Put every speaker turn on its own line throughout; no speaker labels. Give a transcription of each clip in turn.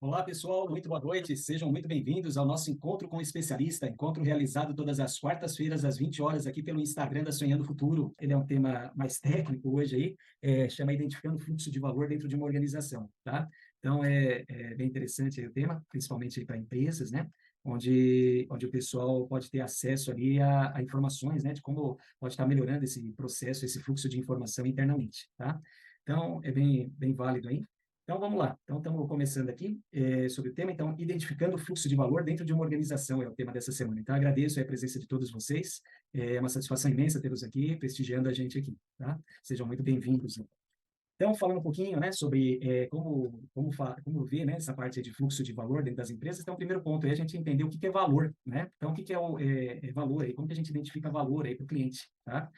Olá, pessoal, muito boa noite. Sejam muito bem-vindos ao nosso encontro com o especialista, encontro realizado todas as quartas-feiras, às 20 horas, aqui pelo Instagram da Sonhando Futuro. Ele é um tema mais técnico hoje aí, chama Identificando o Fluxo de Valor dentro de uma Organização, tá? Então, é bem interessante aí o tema, principalmente para empresas, né? Onde o pessoal pode ter acesso ali a informações, né? De como pode estar melhorando esse processo, esse fluxo de informação internamente, tá? Então, é bem válido aí. Então, vamos lá. Então, estamos começando aqui sobre o tema. Então, identificando o fluxo de valor dentro de uma organização é o tema dessa semana. Então, agradeço a presença de todos vocês. É uma satisfação imensa tê-los aqui, prestigiando a gente aqui, tá? Sejam muito bem-vindos. Então, falando um pouquinho, né, sobre como ver, né, essa parte de fluxo de valor dentro das empresas. Então, o primeiro ponto é a gente entender o que é valor, né? Então, o que é o valor aí? Como que a gente identifica valor aí para o cliente, tá?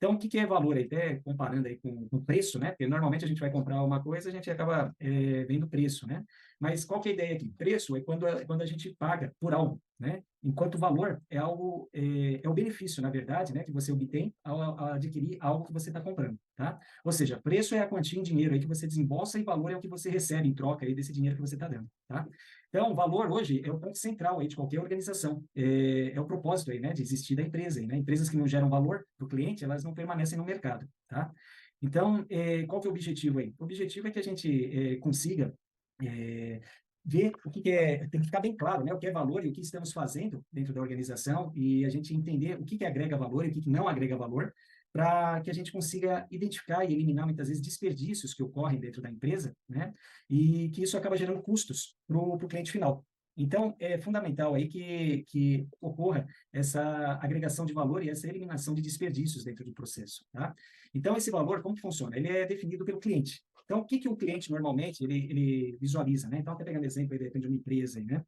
Então, o que é valor aí? Até comparando aí com o preço, né? Porque normalmente a gente vai comprar uma coisa, a gente acaba vendo o preço, né? Mas qual que é a ideia aqui? Preço é quando a gente paga por algo, né? Enquanto valor é algo, é o benefício, na verdade, né? Que você obtém ao adquirir algo que você está comprando, tá? Ou seja, preço é a quantia em dinheiro aí que você desembolsa e valor é o que você recebe em troca aí desse dinheiro que você está dando, tá? Então, o valor hoje é o ponto central aí de qualquer organização. É o propósito aí, né, de existir da empresa aí, né? Empresas que não geram valor para o cliente, elas não permanecem no mercado, tá? Então, qual que é o objetivo aí? O objetivo é que a gente consiga é, ver o que é, tem que ficar bem claro, né, o que é valor e o que estamos fazendo dentro da organização e a gente entender o que agrega valor e o que não agrega valor, para que a gente consiga identificar e eliminar, muitas vezes, desperdícios que ocorrem dentro da empresa, né? E que isso acaba gerando custos para o cliente final. Então, é fundamental aí que ocorra essa agregação de valor e essa eliminação de desperdícios dentro do processo, tá? Então, esse valor, como que funciona? Ele é definido pelo cliente. Então, o que o cliente, normalmente, ele visualiza, né? Então, até pegando exemplo, aí, depende de uma empresa aí, né?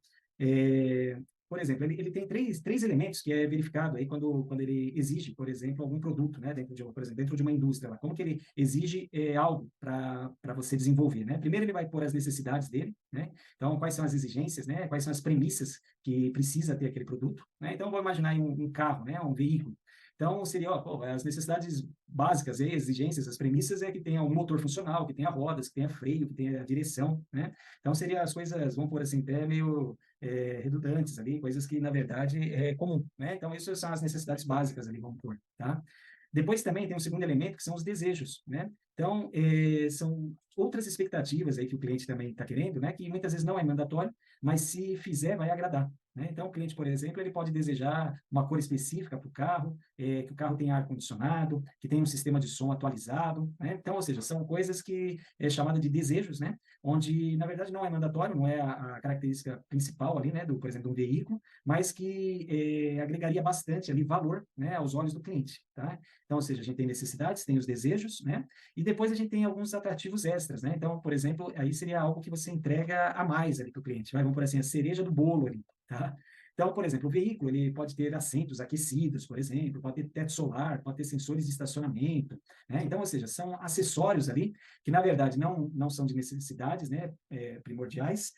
Por exemplo, ele tem três elementos que é verificado aí quando ele exige, por exemplo, algum produto, né, por exemplo, dentro de uma indústria, lá, como que ele exige algo para você desenvolver, né? Primeiro ele vai pôr as necessidades dele, né? Então, quais são as exigências, né? Quais são as premissas que precisa ter aquele produto, né? Então, vou imaginar aí um carro, né? Um veículo. Então, seria, as necessidades básicas, exigências, as premissas é que tenha um motor funcional, que tenha rodas, que tenha freio, que tenha direção, né? Então, seria as coisas, vamos pôr assim, até meio redundantes ali, coisas que, na verdade, é comum, né? Então, isso são as necessidades básicas ali, vamos pôr, tá? Depois também tem um segundo elemento, que são os desejos, né? Então, são outras expectativas aí que o cliente também está querendo, né? Que muitas vezes não é mandatório, mas se fizer, vai agradar, né? Então, o cliente, por exemplo, ele pode desejar uma cor específica para o carro, que o carro tenha ar-condicionado, que tenha um sistema de som atualizado, né? Então, ou seja, são coisas que é chamada de desejos, né? Onde, na verdade, não é mandatório, não é a característica principal ali, né? Por exemplo, de um veículo, mas que agregaria bastante ali valor, né? Aos olhos do cliente, tá? Então, ou seja, a gente tem necessidades, tem os desejos, né? E depois a gente tem alguns atrativos extras, né? Então, por exemplo, aí seria algo que você entrega a mais ali para o cliente. Vamos por assim, a cereja do bolo ali, tá? Então, por exemplo, o veículo ele pode ter assentos aquecidos, por exemplo, pode ter teto solar, pode ter sensores de estacionamento, né? Então, ou seja, são acessórios ali que, na verdade, não são de necessidades, né, primordiais,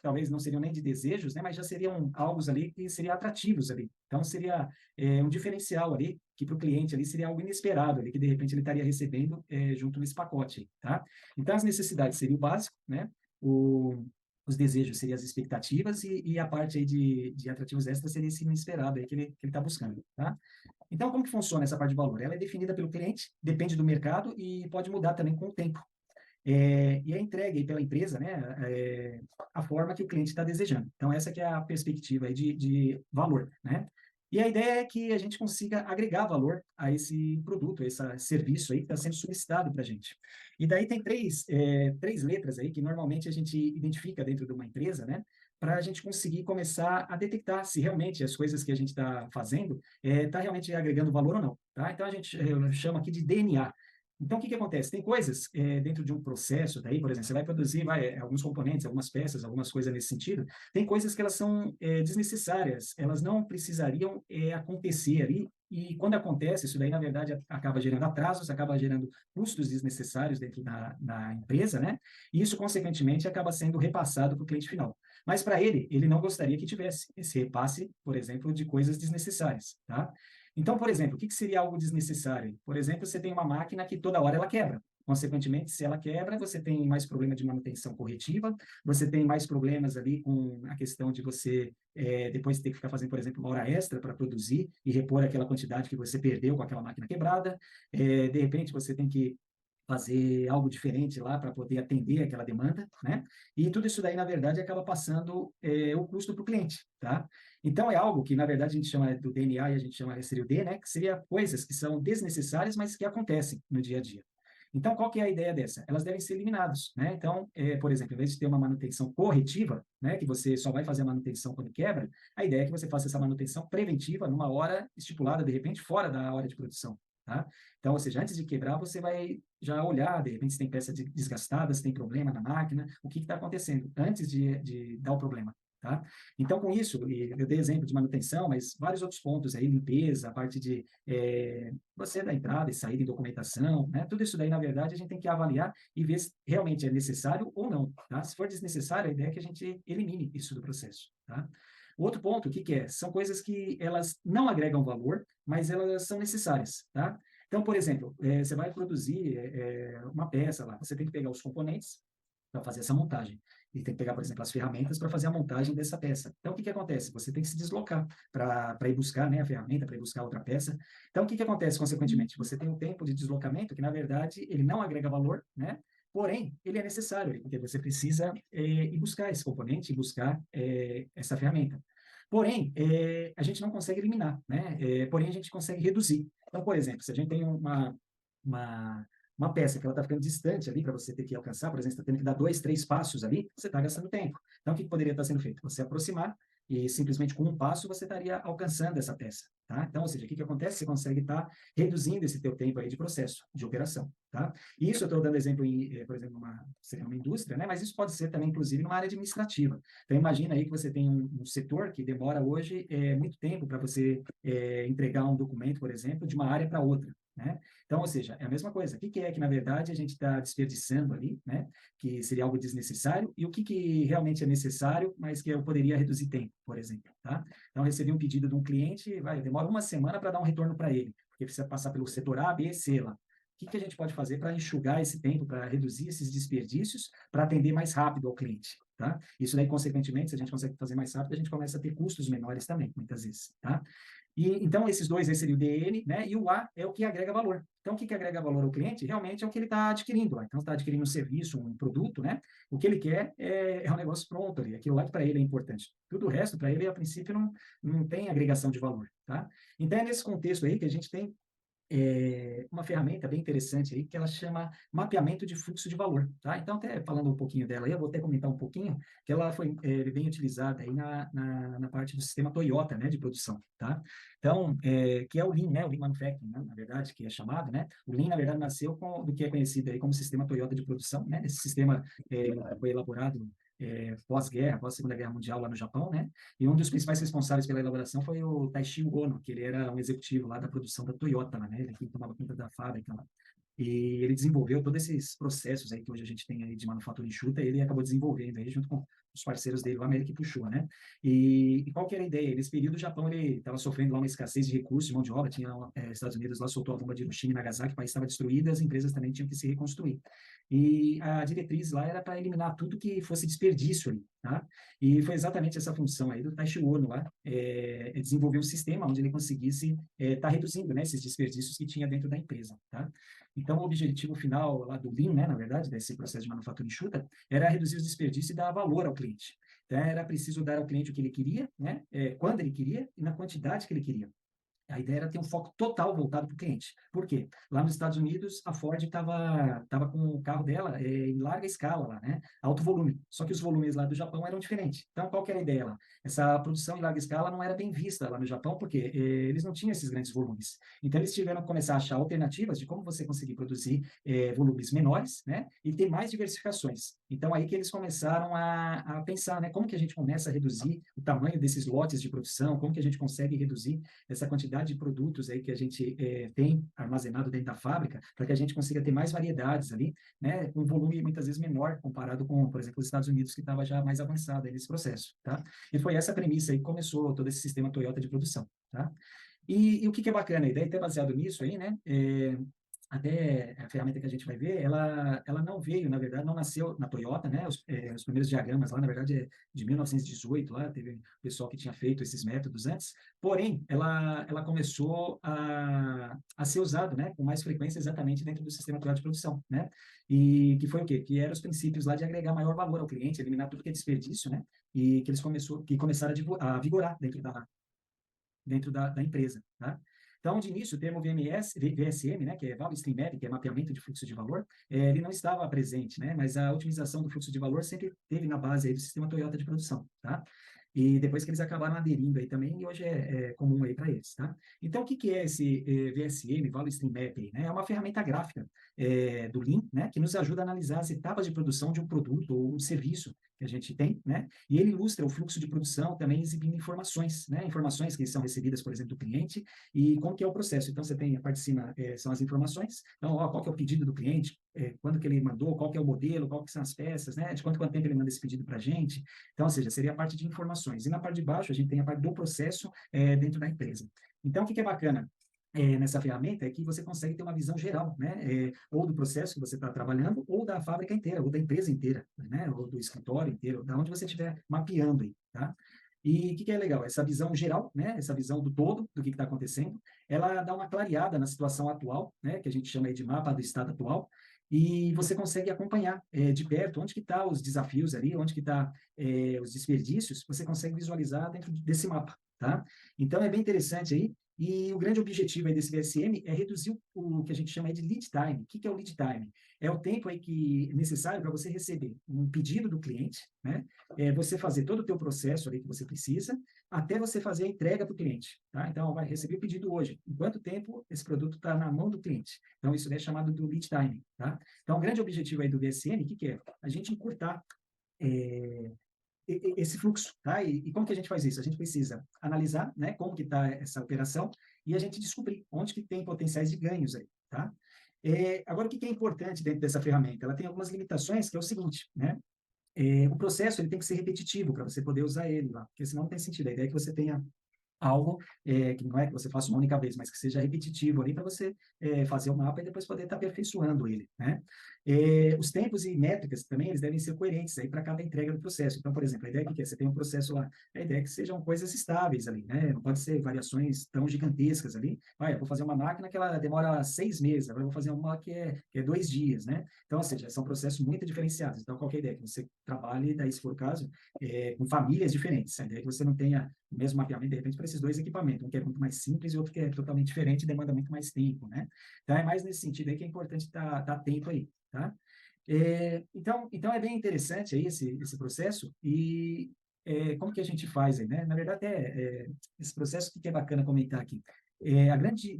talvez não seriam nem de desejos, né, mas já seriam algo ali que seriam atrativos ali. Então, seria um diferencial ali, que para o cliente ali seria algo inesperado ali, que de repente ele estaria recebendo junto nesse pacote, tá? Então, as necessidades seriam o básico, né? Os desejos seriam as expectativas e a parte aí de atrativos extras seria esse inesperado aí que ele está buscando, tá? Então, como que funciona essa parte de valor? Ela é definida pelo cliente, depende do mercado e pode mudar também com o tempo. E é entregue aí pela empresa, né, a forma que o cliente está desejando. Então, essa que é a perspectiva aí de valor, né? E a ideia é que a gente consiga agregar valor a esse produto, a esse serviço aí que está sendo solicitado para a gente. E daí tem três letras aí que normalmente a gente identifica dentro de uma empresa, né? Para a gente conseguir começar a detectar se realmente as coisas que a gente está fazendo está realmente agregando valor ou não, tá? Então, eu chamo aqui de DNA. Então, o que acontece? Tem coisas dentro de um processo, daí, por exemplo, você vai produzir alguns componentes, algumas peças, algumas coisas nesse sentido, tem coisas que elas são desnecessárias, elas não precisariam acontecer ali, e quando acontece, isso daí, na verdade, acaba gerando atrasos, acaba gerando custos desnecessários dentro da empresa, né? E isso, consequentemente, acaba sendo repassado para o cliente final. Mas, para ele não gostaria que tivesse esse repasse, por exemplo, de coisas desnecessárias, tá? Então, por exemplo, o que seria algo desnecessário? Por exemplo, você tem uma máquina que toda hora ela quebra. Consequentemente, se ela quebra, você tem mais problema de manutenção corretiva, você tem mais problemas ali com a questão de você depois ter que ficar fazendo, por exemplo, uma hora extra para produzir e repor aquela quantidade que você perdeu com aquela máquina quebrada. De repente, você tem que fazer algo diferente lá para poder atender aquela demanda, né? E tudo isso daí, na verdade, acaba passando o custo para o cliente, tá? Então, é algo que, na verdade, a gente chama do DNA e a gente chama, seria o D, né? Que seria coisas que são desnecessárias, mas que acontecem no dia a dia. Então, qual que é a ideia dessa? Elas devem ser eliminadas, né? Então, por exemplo, em vez de ter uma manutenção corretiva, né, que você só vai fazer a manutenção quando quebra, a ideia é que você faça essa manutenção preventiva numa hora estipulada, de repente, fora da hora de produção, tá? Então, ou seja, antes de quebrar, você vai já olhar, de repente, se tem peça desgastada, se tem problema na máquina, o que está acontecendo, antes de dar o problema, tá? Então, com isso, eu dei exemplo de manutenção, mas vários outros pontos aí, limpeza, a parte de você da entrada e saída em documentação, né? Tudo isso daí, na verdade, a gente tem que avaliar e ver se realmente é necessário ou não, tá? Se for desnecessário, a ideia é que a gente elimine isso do processo, tá? O outro ponto, o que que é? São coisas que elas não agregam valor, mas elas são necessárias, tá? Então, por exemplo, você vai produzir uma peça lá, você tem que pegar os componentes para fazer essa montagem. E tem que pegar, por exemplo, as ferramentas para fazer a montagem dessa peça. Então, o que que acontece? Você tem que se deslocar para ir buscar, né, a ferramenta, para ir buscar outra peça. Então, o que que acontece, consequentemente? Você tem um tempo de deslocamento que, na verdade, ele não agrega valor, né? Porém, ele é necessário, porque você precisa ir buscar esse componente, ir buscar essa ferramenta. Porém, a gente não consegue eliminar, né? Porém, a gente consegue reduzir. Então, por exemplo, se a gente tem uma, uma peça que ela está ficando distante ali para você ter que alcançar, por exemplo, você está tendo que dar 2, 3 passos ali, você está gastando tempo. Então, o que poderia estar sendo feito? Você aproximar e simplesmente com um passo você estaria alcançando essa peça, tá? Então, ou seja, o que acontece? Você consegue estar reduzindo esse teu tempo aí de processo, de operação, tá? E isso eu estou dando exemplo em, por exemplo, seria uma indústria, né? Mas isso pode ser também, inclusive, numa área administrativa. Então, imagina aí que você tem um setor que demora hoje muito tempo para você entregar um documento, por exemplo, de uma área para outra, né? Então, ou seja, é a mesma coisa. O que é que, na verdade, a gente está desperdiçando ali, né? Que seria algo desnecessário, e o que realmente é necessário, mas que eu poderia reduzir tempo, por exemplo, tá? Então, eu recebi um pedido de um cliente, demora uma semana para dar um retorno para ele, porque precisa passar pelo setor A, B, C lá. O que a gente pode fazer para enxugar esse tempo, para reduzir esses desperdícios, para atender mais rápido ao cliente, tá? Isso daí, consequentemente, se a gente consegue fazer mais rápido, a gente começa a ter custos menores também, muitas vezes, tá? E, então, esses dois aí seria o DN, né? E o A é o que agrega valor. Então, o que agrega valor ao cliente realmente é o que ele está adquirindo. Então, está adquirindo um serviço, um produto, né? O que ele quer é um negócio pronto ali, aquilo lá que para ele é importante. Tudo o resto, para ele, a princípio, não tem agregação de valor, tá? Então, é nesse contexto aí que a gente tem uma ferramenta bem interessante aí, que ela chama mapeamento de fluxo de valor, tá? Então, até falando um pouquinho dela aí, eu vou até comentar um pouquinho, que ela foi bem utilizada aí na parte do sistema Toyota, né, de produção, tá? Então, que é o Lean, né, o Lean Manufacturing, né, na verdade, que é chamado, né? O Lean, na verdade, nasceu do que é conhecido aí como sistema Toyota de produção, né? Esse sistema foi elaborado pós-guerra, pós-Segunda Guerra Mundial lá no Japão, né? E um dos principais responsáveis pela elaboração foi o Taishi Ono, que ele era um executivo lá da produção da Toyota, lá, né? Ele que tomava conta da fábrica lá. E ele desenvolveu todos esses processos aí que hoje a gente tem aí de manufatura enxuta, ele acabou desenvolvendo aí junto com os parceiros dele lá, mas ele que puxou, né? E qual que era a ideia? Nesse período o Japão ele estava sofrendo lá uma escassez de recursos, de mão de obra, tinha Estados Unidos lá soltou a bomba de Hiroshima e Nagasaki, o país estava destruído, as empresas também tinham que se reconstruir. E a diretriz lá era para eliminar tudo que fosse desperdício ali, tá? E foi exatamente essa função aí do Taishi Ono lá, desenvolver um sistema onde ele conseguisse estar reduzindo, né, esses desperdícios que tinha dentro da empresa, tá? Então, o objetivo final lá do Lean, né, na verdade, desse processo de manufatura enxuta, era reduzir os desperdícios e dar valor ao cliente. Então, era preciso dar ao cliente o que ele queria, né, quando ele queria e na quantidade que ele queria. A ideia era ter um foco total voltado para o cliente. Por quê? Lá nos Estados Unidos, a Ford estava com o carro dela em larga escala, lá, né? Alto volume. Só que os volumes lá do Japão eram diferentes. Então, qual que era a ideia lá? Essa produção em larga escala não era bem vista lá no Japão, porque eles não tinham esses grandes volumes. Então, eles tiveram que começar a achar alternativas de como você conseguir produzir volumes menores, né? E ter mais diversificações. Então, aí que eles começaram a pensar, né? Como que a gente começa a reduzir o tamanho desses lotes de produção, como que a gente consegue reduzir essa quantidade de produtos aí que a gente tem armazenado dentro da fábrica, para que a gente consiga ter mais variedades ali, né, com um volume muitas vezes menor comparado com, por exemplo, os Estados Unidos, que estava já mais avançado aí nesse processo, tá? E foi essa premissa aí que começou todo esse sistema Toyota de produção, tá? E o que é bacana, a ideia é ter baseado nisso aí, né, até a ferramenta que a gente vai ver, ela não veio, na verdade, não nasceu na Toyota, né? Os primeiros diagramas lá, na verdade, é de 1918, lá teve pessoal que tinha feito esses métodos antes, porém, ela começou a ser usado, né, com mais frequência exatamente dentro do sistema Toyota de produção, né? E que foi o quê? Que eram os princípios lá de agregar maior valor ao cliente, eliminar tudo que é desperdício, né? E que começaram a vigorar dentro da empresa, tá? Então, de início, o termo VSM, né, que é Value Stream Mapping, que é mapeamento de fluxo de valor, ele não estava presente, né, mas a otimização do fluxo de valor sempre teve na base aí do sistema Toyota de produção, tá? E depois que eles acabaram aderindo aí também, e hoje é comum aí para eles, tá? Então, o que que é esse VSM, Value Stream Mapping, né? É uma ferramenta gráfica do Lean, né, que nos ajuda a analisar as etapas de produção de um produto ou um serviço que a gente tem, né? E ele ilustra o fluxo de produção também exibindo informações, né? Informações que são recebidas, por exemplo, do cliente e como que é o processo. Então, você tem a parte de cima, são as informações. Então, qual que é o pedido do cliente, quando que ele mandou, qual que é o modelo, qual que são as peças, né? De quanto tempo ele manda esse pedido para a gente. Então, ou seja, seria a parte de informações. E na parte de baixo, a gente tem a parte do processo dentro da empresa. Então, o que é bacana? Nessa ferramenta é que você consegue ter uma visão geral, né? Ou do processo que você está trabalhando, ou da fábrica inteira, ou da empresa inteira, né? Ou do escritório inteiro, da onde você estiver mapeando aí, tá? E o que é legal? Essa visão geral, né? Essa visão do todo, do que está acontecendo, ela dá uma clareada na situação atual, né? Que a gente chama aí de mapa do estado atual, e você consegue acompanhar de perto onde que estão os desafios ali, onde que estão os desperdícios, você consegue visualizar dentro desse mapa, tá? Então, é bem interessante aí, e o grande objetivo aí desse VSM é reduzir o que a gente chama aí de lead time. O que é o lead time? É o tempo aí que é necessário para você receber um pedido do cliente, né? Você fazer todo o teu processo ali que você precisa, até você fazer a entrega para o cliente, tá? Então, vai receber o pedido hoje. Em quanto tempo esse produto está na mão do cliente? Então, isso é chamado do lead time, tá? Então, o grande objetivo aí do VSM, o que é? A gente encurtar esse fluxo, tá? E como que a gente faz isso? A gente precisa analisar, né, como que está essa operação e a gente descobrir onde que tem potenciais de ganhos aí, tá? Agora, o que é importante dentro dessa ferramenta? Ela tem algumas limitações, que é o seguinte, né? O processo ele tem que ser repetitivo para você poder usar ele lá, porque senão não tem sentido. A ideia é que você tenha algo que não é que você faça uma única vez, mas que seja repetitivo ali para você fazer o mapa e depois poder estar aperfeiçoando ele, né? Os tempos e métricas também, eles devem ser coerentes aí para cada entrega do processo. Então, por exemplo, a ideia que é, você tem um processo lá, a ideia é que sejam coisas estáveis ali, né? Não pode ser variações tão gigantescas ali. Eu vou fazer uma máquina que ela demora 6 meses, agora eu vou fazer uma que é 2 dias, né? Então, ou seja, são processos muito diferenciados. Então, qual que é a ideia? Que você trabalhe, daí, se for o caso, com famílias diferentes. A ideia é que você não tenha o mesmo mapeamento, de repente, para esses dois equipamentos, um que é muito mais simples e outro que é totalmente diferente e demanda muito mais tempo, né? Então, é mais nesse sentido aí que é importante estar atento aí, tá? Então, é bem interessante aí esse processo e como que a gente faz aí, né? Na verdade, esse processo que é bacana comentar aqui. A grande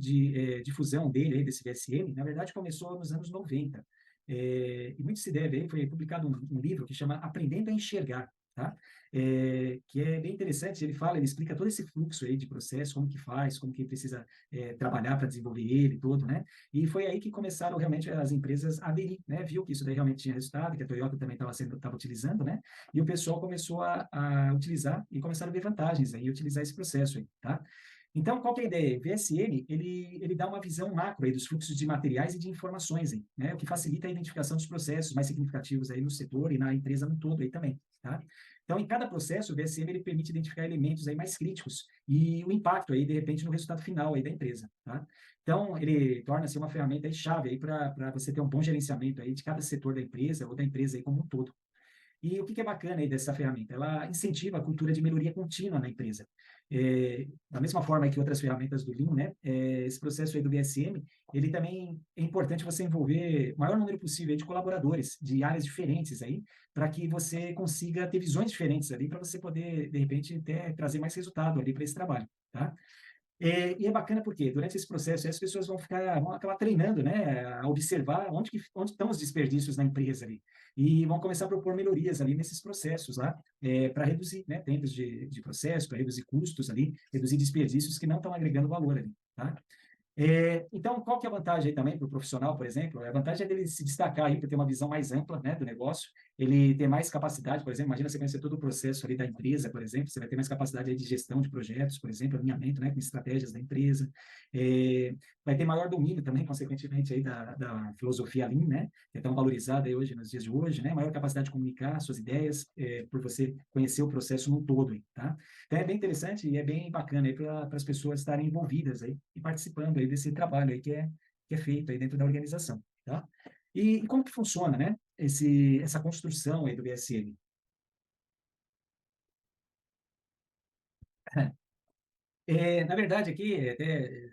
difusão dele, aí, desse VSM, na verdade, começou nos anos 90. E muito se deve aí, foi publicado um livro que chama Aprendendo a Enxergar, tá? Que é bem interessante, ele explica todo esse fluxo aí de processo, como que faz, como que precisa trabalhar para desenvolver ele todo, né? E foi aí que começaram realmente as empresas a aderir, né? Viu que isso daí realmente tinha resultado, que a Toyota também estava utilizando, né? E o pessoal começou a utilizar e começaram a ver vantagens aí, utilizar esse processo aí, tá? Então, qual que é a ideia? O VSM, ele dá uma visão macro aí dos fluxos de materiais e de informações aí, né? O que facilita a identificação dos processos mais significativos aí no setor e na empresa no todo aí também, tá? Então, em cada processo, o VSM ele permite identificar elementos aí mais críticos e o impacto aí, de repente, no resultado final aí da empresa, tá? Então, ele torna-se uma ferramenta aí chave aí para você ter um bom gerenciamento aí de cada setor da empresa ou da empresa aí como um todo. E o que é bacana aí dessa ferramenta? Ela incentiva a cultura de melhoria contínua na empresa. Da mesma forma que outras ferramentas do Lean, né? Esse processo aí do VSM, ele também é importante você envolver o maior número possível de colaboradores de áreas diferentes aí, para que você consiga ter visões diferentes ali, para você poder, de repente, até trazer mais resultado ali para esse trabalho, tá? E é bacana porque durante esse processo as pessoas vão acabar treinando, né, a observar onde estão os desperdícios na empresa ali e vão começar a propor melhorias ali nesses processos lá para reduzir, né, tempos de processo, para reduzir custos ali, reduzir desperdícios que não estão agregando valor ali, tá? Então, qual que é a vantagem aí também para o profissional, por exemplo? A vantagem é dele se destacar aí para ter uma visão mais ampla, né, do negócio, ele ter mais capacidade, por exemplo, imagina você conhecer todo o processo ali da empresa, por exemplo, você vai ter mais capacidade aí de gestão de projetos, por exemplo, alinhamento, né, com estratégias da empresa, vai ter maior domínio também, consequentemente, aí da filosofia Lean, né, que é tão valorizada aí hoje, nos dias de hoje, né, maior capacidade de comunicar suas ideias, por você conhecer o processo num todo, aí, tá? Então, é bem interessante e é bem bacana aí para as pessoas estarem envolvidas aí e participando aí desse trabalho aí que é feito aí dentro da organização, tá? E como que funciona, né, essa construção aí do BSM? Na verdade, aqui, até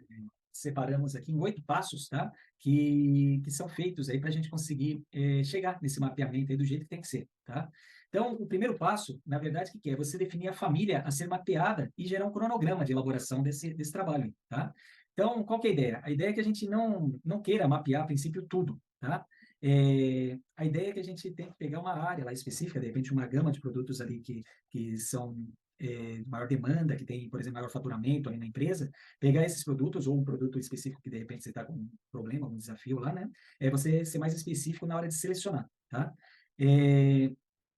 separamos aqui em 8 passos, tá? Que são feitos aí para a gente conseguir chegar nesse mapeamento aí do jeito que tem que ser, tá? Então, o primeiro passo, na verdade, o que é? Você definir a família a ser mapeada e gerar um cronograma de elaboração desse trabalho, tá? Então, qual que é a ideia? A ideia é que a gente não queira mapear, a princípio, tudo, tá? A ideia é que a gente tem que pegar uma área lá específica, de repente uma gama de produtos ali que são de maior demanda, que tem, por exemplo, maior faturamento ali na empresa, pegar esses produtos ou um produto específico que de repente você está com um problema, um desafio lá, né? É você ser mais específico na hora de selecionar, tá? É,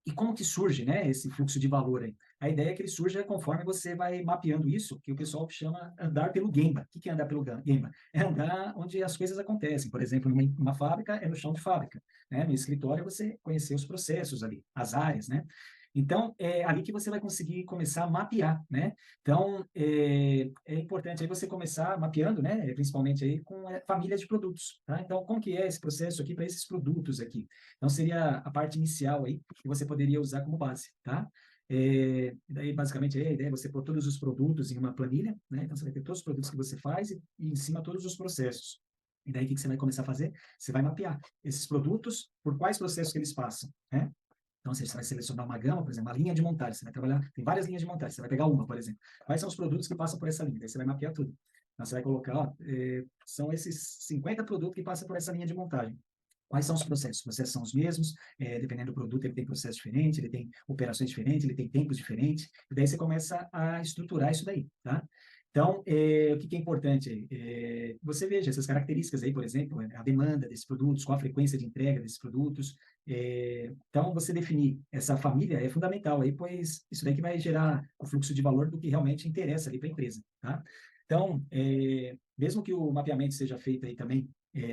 e como que surge, né, esse fluxo de valor aí? A ideia é que ele surja conforme você vai mapeando isso, que o pessoal chama andar pelo Gemba. O que é andar pelo Gemba? É andar onde as coisas acontecem. Por exemplo, numa fábrica, é no chão de fábrica, né? No escritório, você conhecer os processos ali, as áreas, né? Então, é ali que você vai conseguir começar a mapear, né? Então, é importante aí você começar mapeando, né? Principalmente aí com famílias de produtos, tá? Então, como que é esse processo aqui para esses produtos aqui? Então, seria a parte inicial aí que você poderia usar como base, tá? Daí, basicamente, a ideia é você pôr todos os produtos em uma planilha, né? Então, você vai ter todos os produtos que você faz e em cima todos os processos. E daí, o que você vai começar a fazer? Você vai mapear esses produtos, por quais processos que eles passam, né? Então, você vai selecionar uma gama, por exemplo, uma linha de montagem. Você vai trabalhar, tem várias linhas de montagem. Você vai pegar uma, por exemplo. Quais são os produtos que passam por essa linha? Daí você vai mapear tudo. Então, você vai colocar, ó, são esses 50 produtos que passam por essa linha de montagem. Quais são os processos? Os processos são os mesmos, dependendo do produto, ele tem processo diferente, ele tem operações diferentes, ele tem tempos diferentes, e daí você começa a estruturar isso daí, tá? Então, o que é importante? Você veja essas características aí, por exemplo, a demanda desses produtos, qual a frequência de entrega desses produtos. Então, você definir essa família é fundamental aí, pois isso daí que vai gerar o fluxo de valor do que realmente interessa ali para a empresa, tá? Então, mesmo que o mapeamento seja feito aí também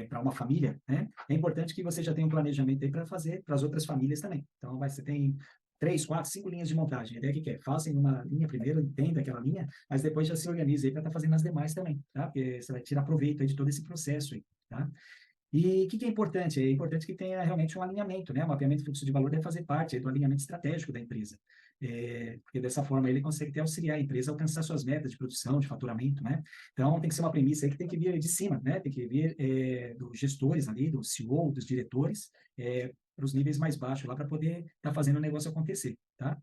para uma família, né? É importante que você já tenha um planejamento aí para fazer para as outras famílias também. Então, você tem 3, 4, 5 linhas de montagem. A ideia que é, façam uma linha primeiro, entenda aquela linha, mas depois já se organize aí para estar fazendo as demais também, tá? Porque você vai tirar proveito aí de todo esse processo aí, tá? E o que é importante? É importante que tenha realmente um alinhamento, né? O mapeamento de fluxo de valor deve fazer parte aí do alinhamento estratégico da empresa. Porque dessa forma ele consegue até auxiliar a empresa a alcançar suas metas de produção, de faturamento, né? Então tem que ser uma premissa aí que tem que vir de cima, né? Tem que vir dos gestores ali, do CEO, dos diretores, para os níveis mais baixos lá para poder estar fazendo o negócio acontecer, tá?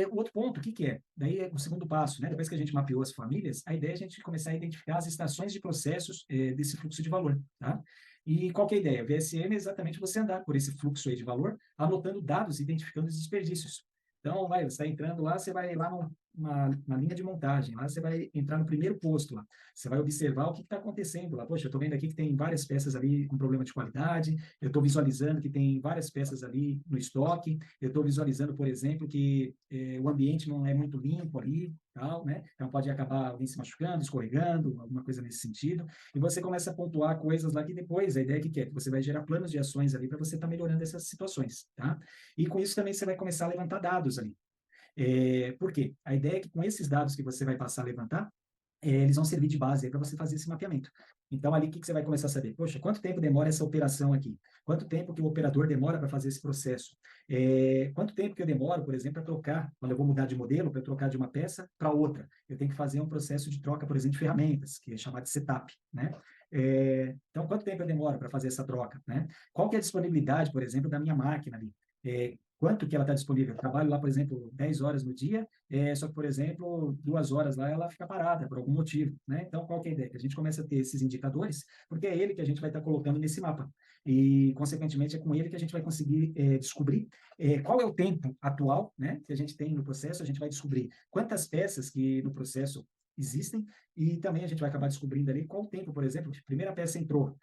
O outro ponto, o que é? Daí é o segundo passo, né? Depois que a gente mapeou as famílias, a ideia é a gente começar a identificar as estações de processos desse fluxo de valor, tá? E qual que é a ideia? O VSM é exatamente você andar por esse fluxo aí de valor, anotando dados, identificando os desperdícios. Então, você está entrando lá, você vai lá na linha de montagem, lá você vai entrar no primeiro posto lá, você vai observar o que está acontecendo lá. Poxa, eu estou vendo aqui que tem várias peças ali com problema de qualidade, eu estou visualizando que tem várias peças ali no estoque, eu estou visualizando, por exemplo, que o ambiente não é muito limpo ali, tal, né? Então pode acabar alguém se machucando, escorregando, alguma coisa nesse sentido. E você começa a pontuar coisas lá que depois, a ideia é que você vai gerar planos de ações ali para você estar melhorando essas situações, tá? E com isso também você vai começar a levantar dados ali. Por quê? A ideia é que com esses dados que você vai passar a levantar, eles vão servir de base para você fazer esse mapeamento. Então, ali, o que você vai começar a saber? Poxa, quanto tempo demora essa operação aqui? Quanto tempo que o operador demora para fazer esse processo? Quanto tempo que eu demoro, por exemplo, para trocar, quando eu vou mudar de modelo, para trocar de uma peça para outra? Eu tenho que fazer um processo de troca, por exemplo, de ferramentas, que é chamado de setup, né? Então, quanto tempo eu demoro para fazer essa troca, né? Qual que é a disponibilidade, por exemplo, da minha máquina ali? Quanto que ela está disponível? Eu trabalho lá, por exemplo, 10 horas no dia, só que, por exemplo, 2 horas lá ela fica parada por algum motivo, né? Então, qual que é a ideia? Que a gente começa a ter esses indicadores, porque é ele que a gente vai estar colocando nesse mapa. E, consequentemente, é com ele que a gente vai conseguir descobrir qual é o tempo atual, né, que a gente tem no processo, a gente vai descobrir quantas peças que no processo existem, e também a gente vai acabar descobrindo ali qual o tempo, por exemplo, a primeira peça entrou,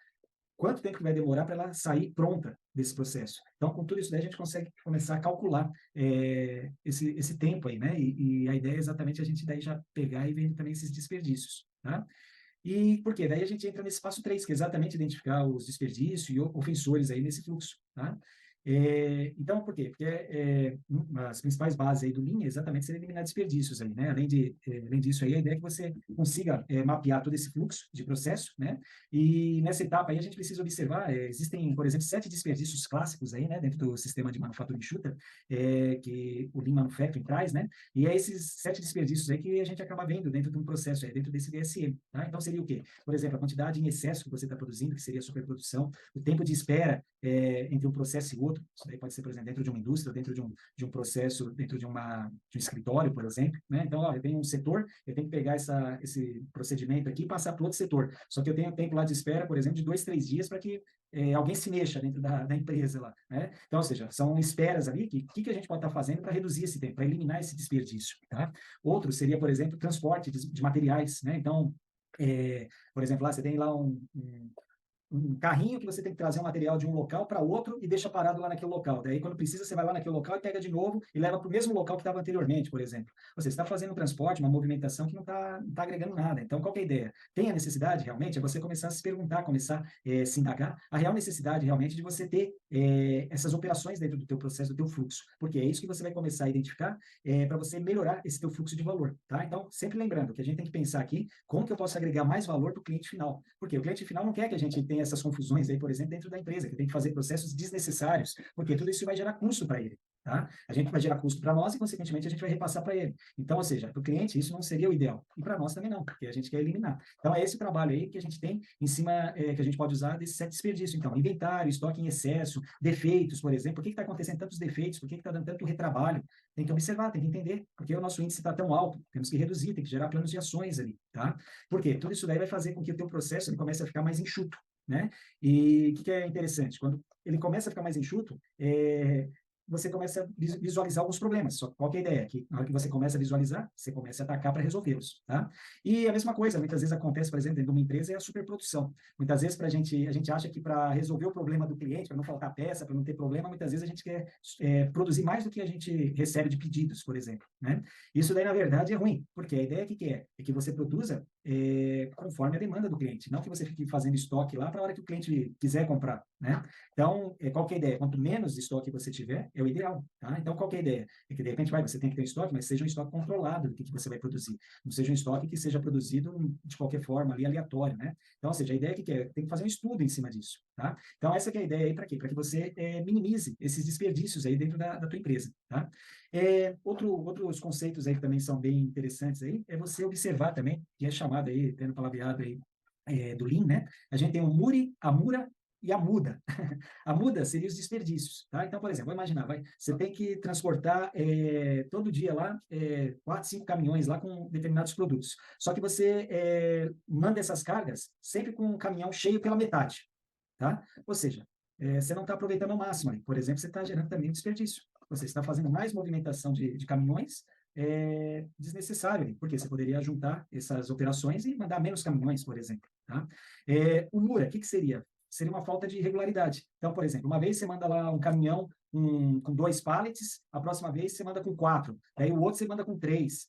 quanto tempo que vai demorar para ela sair pronta desse processo. Então, com tudo isso daí, a gente consegue começar a calcular esse tempo aí, né? E a ideia é exatamente a gente daí já pegar e vendo também esses desperdícios, tá? E por quê? Daí a gente entra nesse passo 3, que é exatamente identificar os desperdícios e ofensores aí nesse fluxo, tá? Então, por quê? Porque as principais bases aí do Lean é exatamente ser eliminar desperdícios aí, né? Além disso aí, a ideia é que você consiga mapear todo esse fluxo de processo, né? E nessa etapa aí a gente precisa observar, existem, por exemplo, 7 desperdícios clássicos aí, né? Dentro do sistema de manufatura enxuta, que o Lean Manufacturing traz, né? E é esses 7 desperdícios aí que a gente acaba vendo dentro de um processo aí, dentro desse DSM, tá? Então seria o quê? Por exemplo, a quantidade em excesso que você está produzindo, que seria a superprodução, o tempo de espera entre um processo e outro, isso daí pode ser, por exemplo, dentro de uma indústria, dentro de um processo, dentro de um escritório, por exemplo, né? Então, ó, eu tenho um setor, eu tenho que pegar esse procedimento aqui e passar para outro setor, só que eu tenho tempo lá de espera, por exemplo, de 2, 3 dias para que alguém se mexa dentro da empresa lá, né? Então, ou seja, são esperas ali que a gente pode estar fazendo para reduzir esse tempo, para eliminar esse desperdício, tá? Outro seria, por exemplo, transporte de materiais, né? Então, por exemplo, lá você tem lá um carrinho que você tem que trazer um material de um local para outro e deixa parado lá naquele local. Daí, quando precisa, você vai lá naquele local e pega de novo e leva para o mesmo local que estava anteriormente, por exemplo. Você está fazendo um transporte, uma movimentação que não está agregando nada. Então, qual que é a ideia? Tem a necessidade, realmente, é você começar a se perguntar, começar a se indagar a real necessidade, realmente, de você ter essas operações dentro do teu processo, do teu fluxo. Porque é isso que você vai começar a identificar para você melhorar esse teu fluxo de valor, tá? Então, sempre lembrando que a gente tem que pensar aqui como que eu posso agregar mais valor para o cliente final. Porque o cliente final não quer que a gente tenha essas confusões aí, por exemplo, dentro da empresa, que tem que fazer processos desnecessários, porque tudo isso vai gerar custo para ele, tá? A gente vai gerar custo para nós e, consequentemente, a gente vai repassar para ele. Então, ou seja, para o cliente isso não seria o ideal. E para nós também não, porque a gente quer eliminar. Então, é esse trabalho aí que a gente tem em cima, que a gente pode usar desses 7 desperdícios. Então, inventário, estoque em excesso, defeitos, por exemplo. Por que está acontecendo tantos defeitos? Por que está dando tanto retrabalho? Tem que observar, tem que entender, porque o nosso índice está tão alto, temos que reduzir, tem que gerar planos de ações ali, tá? Por quê? Tudo isso daí vai fazer com que o teu processo ele comece a ficar mais enxuto, né? E o que é interessante? Quando ele começa a ficar mais enxuto, você começa a visualizar alguns problemas. Só qual que é a ideia? Que na hora que você começa a visualizar, você começa a atacar para resolvê-los, tá? E a mesma coisa, muitas vezes acontece, por exemplo, dentro de uma empresa, é a superprodução. Muitas vezes a gente acha que para resolver o problema do cliente, para não faltar peça, para não ter problema, muitas vezes a gente quer produzir mais do que a gente recebe de pedidos, por exemplo, né? Isso daí, na verdade, é ruim, porque a ideia que é? É que você produza conforme a demanda do cliente, não que você fique fazendo estoque lá para a hora que o cliente quiser comprar, né? Então, qual que é a ideia? Quanto menos estoque você tiver, é o ideal, tá? Então, qual que é a ideia? É que, de repente, você tem que ter um estoque, mas seja um estoque controlado do que você vai produzir. Não seja um estoque que seja produzido de qualquer forma, ali, aleatório, né? Então, ou seja, a ideia que é? Tem que fazer um estudo em cima disso, tá? Então, essa que é a ideia aí para quê? Para que você minimize esses desperdícios aí dentro da tua empresa, tá? Outros conceitos aí que também são bem interessantes aí, é você observar também, que é chamado aí, tendo palavreado aí, do Lean, né? A gente tem o MURI, a MURA e a MUDA. A MUDA seria os desperdícios, tá? Então, por exemplo, vou imaginar, você tem que transportar todo dia lá 4, 5 caminhões lá com determinados produtos. Só que você manda essas cargas sempre com um caminhão cheio pela metade, tá? Ou seja, você não está aproveitando ao máximo ali. Por exemplo, você está gerando também desperdício. Você está fazendo mais movimentação de caminhões desnecessário, porque você poderia juntar essas operações e mandar menos caminhões, por exemplo, tá? O MURA, o que seria? Seria uma falta de regularidade. Então, por exemplo, uma vez você manda lá um caminhão com 2 pallets, a próxima vez você manda com 4, daí o outro você manda com 3.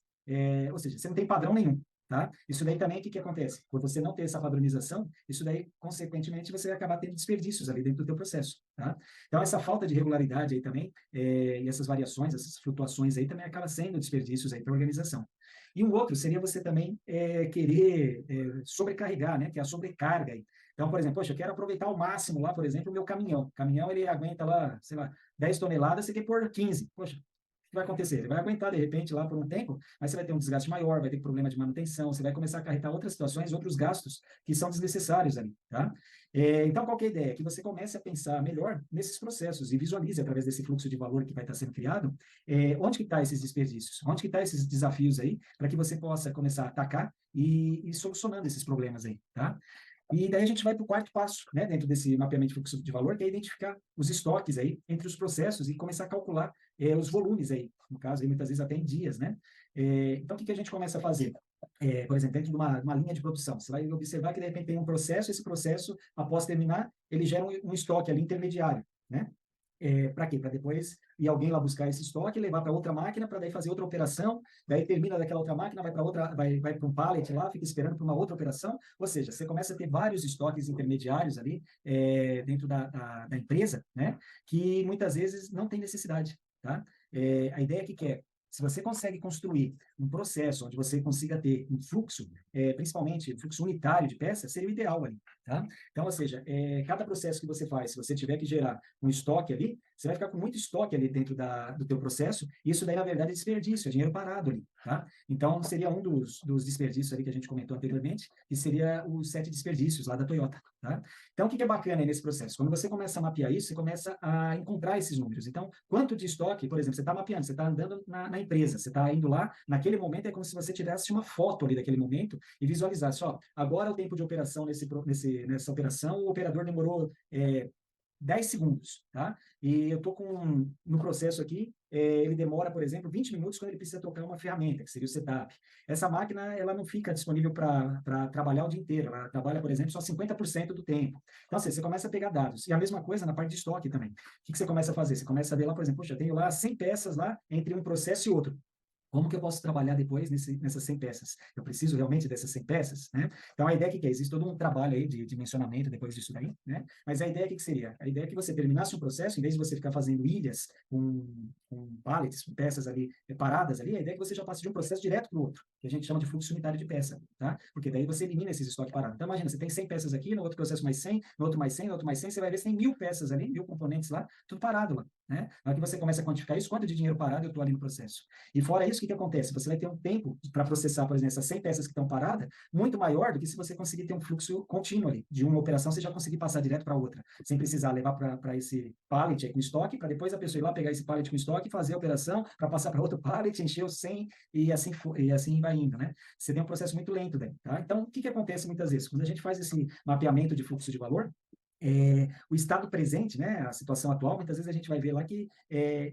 Ou seja, você não tem padrão nenhum. Tá? Isso daí também, o que acontece? Por você não ter essa padronização, isso daí, consequentemente, você vai acabar tendo desperdícios ali dentro do teu processo, tá? Então, essa falta de regularidade aí também, e essas variações, essas flutuações aí também acaba sendo desperdícios aí para a organização. E um outro seria você também querer sobrecarregar, né? Que é a sobrecarga aí. Então, por exemplo, poxa, eu quero aproveitar ao máximo lá, por exemplo, o meu caminhão. O caminhão, ele aguenta lá, sei lá, 10 toneladas, você quer pôr 15. Poxa, que vai acontecer? Ele vai aguentar, de repente, lá por um tempo, mas você vai ter um desgaste maior, vai ter problema de manutenção, você vai começar a acarretar outras situações, outros gastos que são desnecessários ali, tá? Então, qual que é a ideia? Que você comece a pensar melhor nesses processos e visualize, através desse fluxo de valor que vai estar sendo criado, onde que está esses desperdícios, onde que está esses desafios aí, para que você possa começar a atacar e ir solucionando esses problemas aí, tá? E daí a gente vai para o quarto passo, né, dentro desse mapeamento de fluxo de valor, que é identificar os estoques aí entre os processos e começar a calcular os volumes aí, no caso, aí, muitas vezes até em dias, né? Então, o que a gente começa a fazer? Por exemplo, dentro de uma linha de produção, você vai observar que, de repente, tem um processo, esse processo, após terminar, ele gera um estoque ali intermediário, né? Para quê? Para depois ir alguém lá buscar esse estoque, levar para outra máquina, para daí fazer outra operação, daí termina daquela outra máquina, vai para outra, vai para um pallet lá, fica esperando para uma outra operação, ou seja, você começa a ter vários estoques intermediários ali dentro da empresa, né? Que muitas vezes não tem necessidade, tá? A ideia que é se você consegue construir um processo onde você consiga ter um fluxo, principalmente fluxo unitário de peças, seria o ideal ali, tá? Então, ou seja, cada processo que você faz, se você tiver que gerar um estoque ali, você vai ficar com muito estoque ali dentro do teu processo, e isso daí, na verdade, é desperdício, é dinheiro parado ali, tá? Então, seria um dos desperdícios ali que a gente comentou anteriormente, que seria os 7 desperdícios lá da Toyota, tá? Então, o que é bacana aí nesse processo? Quando você começa a mapear isso, você começa a encontrar esses números. Então, quanto de estoque, por exemplo, você está mapeando, você está andando na empresa, você está indo lá, naquele momento é como se você tivesse uma foto ali daquele momento e visualizasse, ó, agora o tempo de operação nessa operação, o operador demorou 10 segundos, tá? E eu estou no processo aqui, ele demora, por exemplo, 20 minutos quando ele precisa trocar uma ferramenta, que seria o setup. Essa máquina, ela não fica disponível para trabalhar o dia inteiro, ela trabalha, por exemplo, só 50% do tempo. Então, assim, você começa a pegar dados. E a mesma coisa na parte de estoque também. O que você começa a fazer? Você começa a ver lá, por exemplo, poxa, eu tenho lá 100 peças lá entre um processo e outro. Como que eu posso trabalhar depois nessas 100 peças? Eu preciso realmente dessas 100 peças, né? Então, a ideia que é? Existe todo um trabalho aí de dimensionamento depois disso daí, né? Mas a ideia que seria? A ideia é que você terminasse um processo, em vez de você ficar fazendo ilhas com pallets, com peças ali paradas ali, a ideia é que você já passe de um processo direto para o outro, que a gente chama de fluxo unitário de peça, tá? Porque daí você elimina esses estoques parados. Então, imagina, você tem 100 peças aqui, no outro processo mais 100, no outro mais 100, no outro mais 100, você vai ver se tem 1000 peças ali, 1000 componentes lá, tudo parado lá, né? Na hora que você começa a quantificar isso, quanto de dinheiro parado eu estou ali no processo. E fora isso, o que acontece? Você vai ter um tempo para processar, por exemplo, essas 100 peças que estão paradas, muito maior do que se você conseguir ter um fluxo contínuo ali. De uma operação, você já conseguir passar direto para outra, sem precisar levar para esse pallet aí com estoque, para depois a pessoa ir lá pegar esse pallet com estoque, fazer a operação, para passar para outro pallet, encher os 100 e assim vai indo, né? Você tem um processo muito lento daí, tá? Então, o que acontece muitas vezes? Quando a gente faz esse mapeamento de fluxo de valor, o estado presente, né, a situação atual, muitas vezes a gente vai ver lá que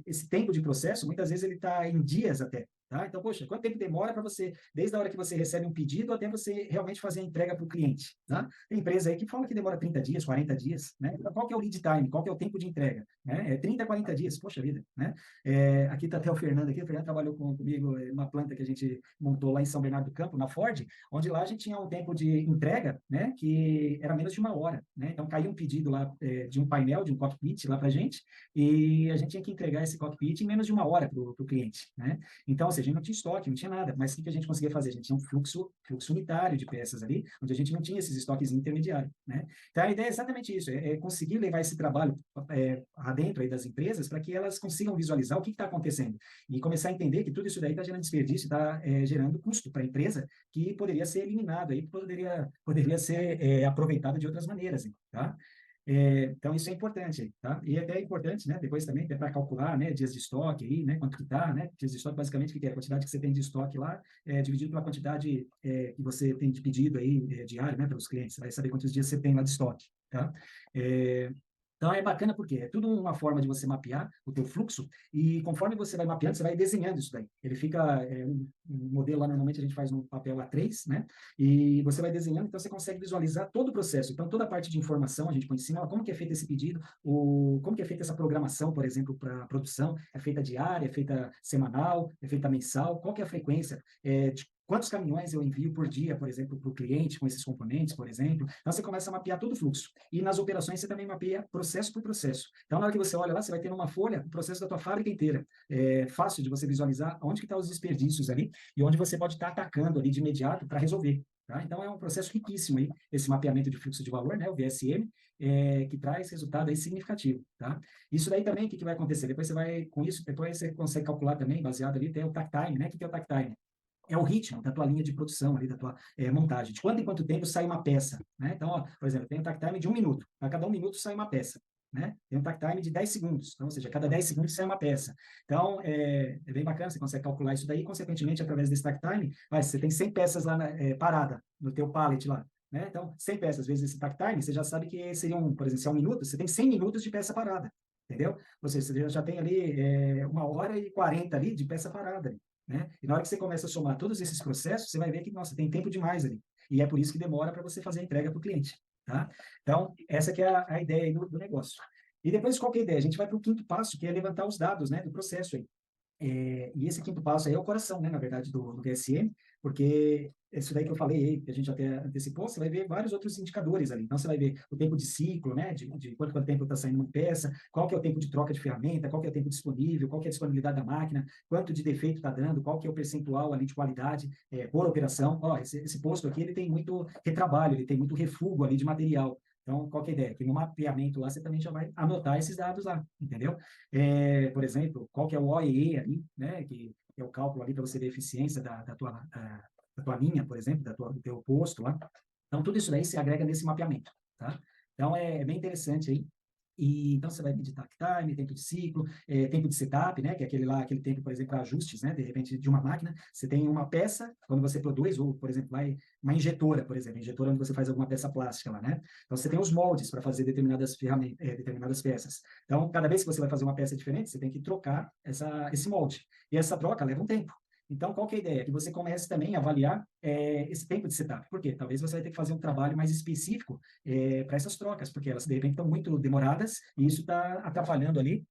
esse tempo de processo, muitas vezes ele está em dias até, tá? Então, poxa, quanto tempo demora para você, desde a hora que você recebe um pedido até você realmente fazer a entrega para o cliente, tá? Tem empresa aí que fala que demora 30 dias, 40 dias, né? Então, qual que é o lead time, qual que é o tempo de entrega, né? 30, 40 dias, poxa vida, né? Aqui está até o Fernando trabalhou comigo numa planta que a gente montou lá em São Bernardo do Campo, na Ford, onde lá a gente tinha um tempo de entrega, né, que era menos de 1 hora, né? Então, caiu um pedido lá de um painel, de um cockpit lá para a gente, e a gente tinha que entregar esse cockpit em menos de 1 hora para o cliente, né? Então, ou seja, a gente não tinha estoque, não tinha nada, mas o que a gente conseguia fazer? A gente tinha um fluxo unitário de peças ali, onde a gente não tinha esses estoques intermediários, né? Então, a ideia é exatamente isso, conseguir levar esse trabalho adentro aí das empresas para que elas consigam visualizar o que está acontecendo e começar a entender que tudo isso daí está gerando desperdício, está gerando custo para a empresa que poderia ser eliminado, aí poderia ser aproveitado de outras maneiras, tá? Então, isso é importante, tá? E até é importante, né, depois também, para calcular, né, dias de estoque aí, né, quanto que tá, né? Dias de estoque, basicamente, o que é? A quantidade que você tem de estoque lá, dividido pela quantidade que você tem de pedido aí, diário, né, para os clientes. Você vai saber quantos dias você tem lá de estoque, tá? Então, é bacana porque é tudo uma forma de você mapear o teu fluxo e conforme você vai mapeando, você vai desenhando isso daí. Ele fica, um modelo lá, normalmente a gente faz no papel A3, né? E você vai desenhando, então você consegue visualizar todo o processo. Então, toda a parte de informação a gente põe em cima, como que é feito esse pedido, como que é feita essa programação, por exemplo, para produção, é feita diária, é feita semanal, é feita mensal, qual que é a frequência, de quantos caminhões eu envio por dia, por exemplo, para o cliente com esses componentes, por exemplo. Então, você começa a mapear todo o fluxo. E nas operações, você também mapeia processo por processo. Então, na hora que você olha lá, você vai ter numa folha o processo da tua fábrica inteira. É fácil de você visualizar onde que estão os desperdícios ali e onde você pode estar atacando ali de imediato para resolver. Tá? Então, é um processo riquíssimo aí, esse mapeamento de fluxo de valor, né, o VSM, que traz resultado aí significativo. Tá? Isso daí também, o que vai acontecer? Depois você vai, com isso, depois você consegue calcular também, baseado ali, tem o takt time, né? O que é o takt time? É o ritmo da tua linha de produção ali, da tua montagem. De quanto em quanto tempo sai uma peça, né? Então, ó, por exemplo, tem um takt time de 1 minuto. A cada 1 minuto sai uma peça, né? Tem um takt time de 10 segundos. Então, ou seja, a cada 10 segundos sai uma peça. Então, é bem bacana, você consegue calcular isso daí, consequentemente, através desse takt time, você tem 100 peças lá parada no teu pallet lá. né? Então, 100 peças vezes esse takt time, você já sabe que seriam, por exemplo, se é 1 minuto, você tem 100 minutos de peça parada, entendeu? Ou seja, você já tem ali 1 hora e 40 ali de peça parada, ali, né? E na hora que você começa a somar todos esses processos, você vai ver que, nossa, tem tempo demais ali. E é por isso que demora para você fazer a entrega para o cliente, tá? Então, essa que é a ideia aí do negócio. E depois, qual que é a ideia? A gente vai para o quinto passo, que é levantar os dados, né, do processo aí. E esse quinto passo aí é o coração, né, na verdade, do DSM, porque isso daí que eu falei aí, que a gente até antecipou, você vai ver vários outros indicadores ali. Então, você vai ver o tempo de ciclo, né, de quanto tempo está saindo uma peça, qual que é o tempo de troca de ferramenta, qual que é o tempo disponível, qual que é a disponibilidade da máquina, quanto de defeito está dando, qual que é o percentual ali de qualidade por operação. Ó, esse posto aqui, ele tem muito retrabalho, ele tem muito refugo ali de material. Então, qual que é a ideia? Que no mapeamento lá, você também já vai anotar esses dados lá, entendeu? Por exemplo, qual que é o OEE ali, né? Que é o cálculo ali para você ver a eficiência da tua linha, por exemplo, do teu posto lá. Então, tudo isso daí se agrega nesse mapeamento, tá? Então, é bem interessante aí. E, então, você vai medir takt time, tempo de ciclo, tempo de setup, né? Que é aquele tempo, por exemplo, para ajustes, né? De repente, de uma máquina. Você tem uma peça, quando você produz, ou, por exemplo, uma injetora, por exemplo, injetora onde você faz alguma peça plástica lá, né? Então, você tem os moldes para fazer determinadas ferramentas, determinadas peças. Então, cada vez que você vai fazer uma peça diferente, você tem que trocar esse molde. E essa troca leva um tempo. Então, qual que é a ideia? Que você comece também a avaliar esse tempo de setup. Por quê? Talvez você vai ter que fazer um trabalho mais específico para essas trocas, porque elas, de repente, estão muito demoradas e isso está atrapalhando ali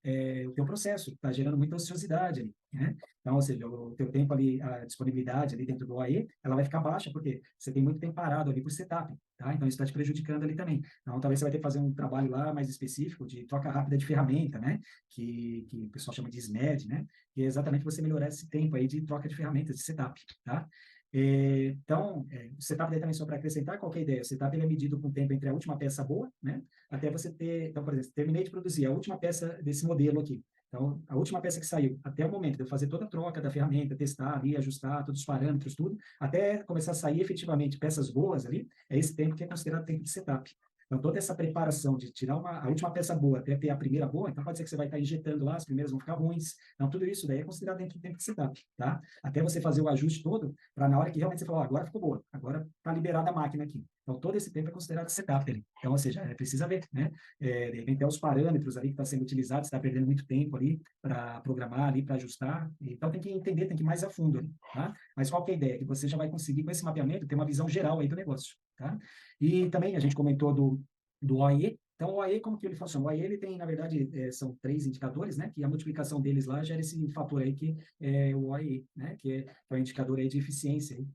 o teu processo, está gerando muita ociosidade ali, né? Então, ou seja, o teu tempo ali, a disponibilidade ali dentro do OAE, ela vai ficar baixa, porque você tem muito tempo parado ali por setup, tá? Então, isso está te prejudicando ali também. Então, talvez você vai ter que fazer um trabalho lá mais específico de troca rápida de ferramenta, né? Que o pessoal chama de SMED, né? Que é exatamente você melhorar esse tempo aí de troca de ferramentas, de setup, tá? Então, o setup daí também só para acrescentar, qual que é a ideia? O setup ele é medido com o tempo entre a última peça boa, né? Até você ter, então, por exemplo, terminei de produzir a última peça desse modelo aqui. Então, a última peça que saiu, até o momento de eu fazer toda a troca da ferramenta, testar ali, ajustar todos os parâmetros, tudo, até começar a sair efetivamente peças boas ali, é esse tempo que é considerado tempo de setup. Então, toda essa preparação de tirar a última peça boa até ter a primeira boa, então pode ser que você vai estar injetando lá, as primeiras vão ficar ruins. Então, tudo isso daí é considerado dentro do tempo de setup, tá? Até você fazer o ajuste todo, para na hora que realmente você falar, agora ficou boa, agora está liberada a máquina aqui. Então, todo esse tempo é considerado setup ali. Então, ou seja, precisa ver, né? De repente, os parâmetros ali que estão sendo utilizados, está perdendo muito tempo ali para programar ali, para ajustar. Então, tem que entender, tem que ir mais a fundo ali, tá? Mas qual que é a ideia? Que você já vai conseguir, com esse mapeamento, ter uma visão geral aí do negócio, tá? E também a gente comentou do OIE. Então, o OIE, como que ele funciona? O OIE, ele tem, na verdade, são 3 indicadores, né? Que a multiplicação deles lá gera esse fator aí que é o OIE, né? Que é o indicador aí de eficiência aí,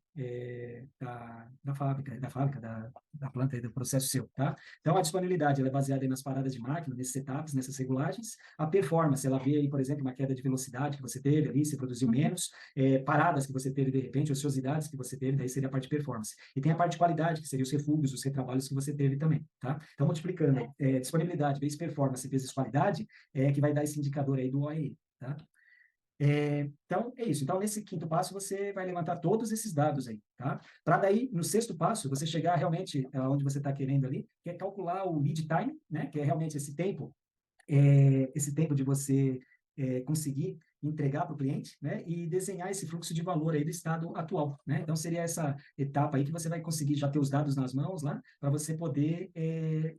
da fábrica, da planta aí, do processo seu, tá? Então, a disponibilidade, ela é baseada aí nas paradas de máquina, nesses setups, nessas regulagens. A performance, ela vê aí, por exemplo, uma queda de velocidade que você teve ali, você produziu menos, paradas que você teve de repente, ociosidades que você teve, daí seria a parte de performance. E tem a parte de qualidade, que seria os refugos, os retrabalhos que você teve também, tá? Então, multiplicando disponibilidade vezes performance vezes qualidade, que vai dar esse indicador aí do OEE, tá? Então, é isso. Então, nesse quinto passo, você vai levantar todos esses dados aí, tá? Para daí, no sexto passo, você chegar realmente onde você está querendo ali, que é calcular o lead time, né? Que é realmente esse tempo de você conseguir entregar para o cliente, né, e desenhar esse fluxo de valor aí do estado atual, né? Então seria essa etapa aí que você vai conseguir já ter os dados nas mãos lá para você poder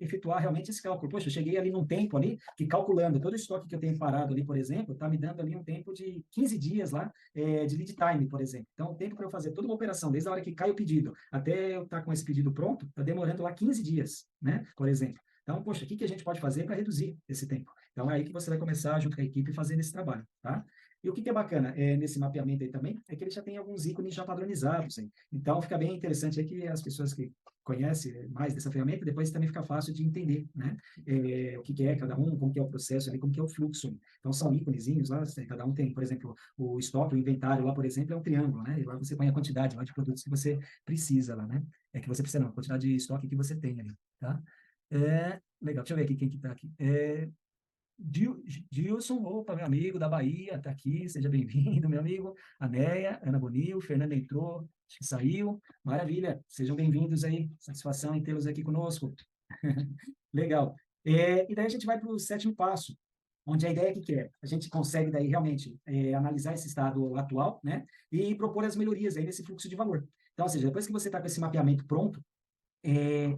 efetuar realmente esse cálculo. Poxa, eu cheguei ali num tempo ali que calculando todo o estoque que eu tenho parado ali, por exemplo, está me dando ali um tempo de 15 dias lá de lead time, por exemplo. Então o tempo para eu fazer toda uma operação, desde a hora que cai o pedido até eu estar com esse pedido pronto, está demorando lá 15 dias, né? Por exemplo. Então, poxa, o que a gente pode fazer para reduzir esse tempo? Então, é aí que você vai começar, junto com a equipe, fazendo esse trabalho, tá? E o que é bacana nesse mapeamento aí também, é que ele já tem alguns ícones já padronizados, hein? Então, fica bem interessante aí que as pessoas que conhecem mais dessa ferramenta, depois também fica fácil de entender, né? O que é cada um, como que é o processo ali, como que é o fluxo. Então, são íconezinhos lá, cada um tem, por exemplo, o estoque, o inventário lá, por exemplo, é um triângulo, né? E lá você põe a quantidade lá de produtos que você precisa lá, né? Que você precisa não, a quantidade de estoque que você tem ali, tá? Legal, deixa eu ver aqui quem que está aqui. Dilson, opa, meu amigo da Bahia, está aqui, seja bem-vindo, meu amigo. Anéia, Ana Bonil, Fernanda entrou, acho que saiu. Maravilha, sejam bem-vindos aí, satisfação em tê-los aqui conosco. Legal. E daí a gente vai para o sétimo passo, onde a ideia é que é, a gente consegue daí realmente analisar esse estado atual, né, e propor as melhorias aí nesse fluxo de valor. Então, ou seja, depois que você está com esse mapeamento pronto,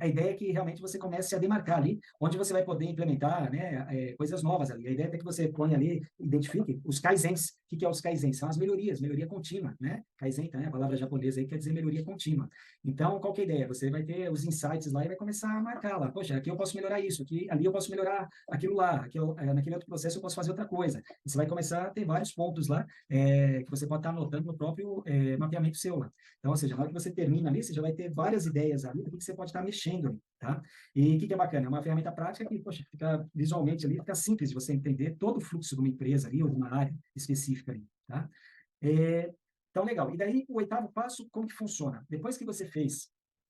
a ideia é que realmente você comece a demarcar ali, onde você vai poder implementar, né, coisas novas ali. A ideia é que você ponha ali, identifique os kaizens. O que é os kaizens? São as melhorias, melhoria contínua, né? Kaizen, né, a palavra japonesa aí quer dizer melhoria contínua. Então, qual que é a ideia? Você vai ter os insights lá e vai começar a marcar lá. Poxa, aqui eu posso melhorar isso, aqui, ali eu posso melhorar aquilo lá, aqui naquele outro processo eu posso fazer outra coisa. E você vai começar a ter vários pontos lá que você pode estar anotando no próprio mapeamento seu lá. Então, ou seja, na hora que você termina ali, você já vai ter várias ideias ali do que você pode estar mexendo ali, tá? E o que é bacana? É uma ferramenta prática que, poxa, fica visualmente ali, fica simples de você entender todo o fluxo de uma empresa ali ou de uma área específica ali, tá? É, então, legal. E daí, o oitavo passo, como que funciona? Depois que você fez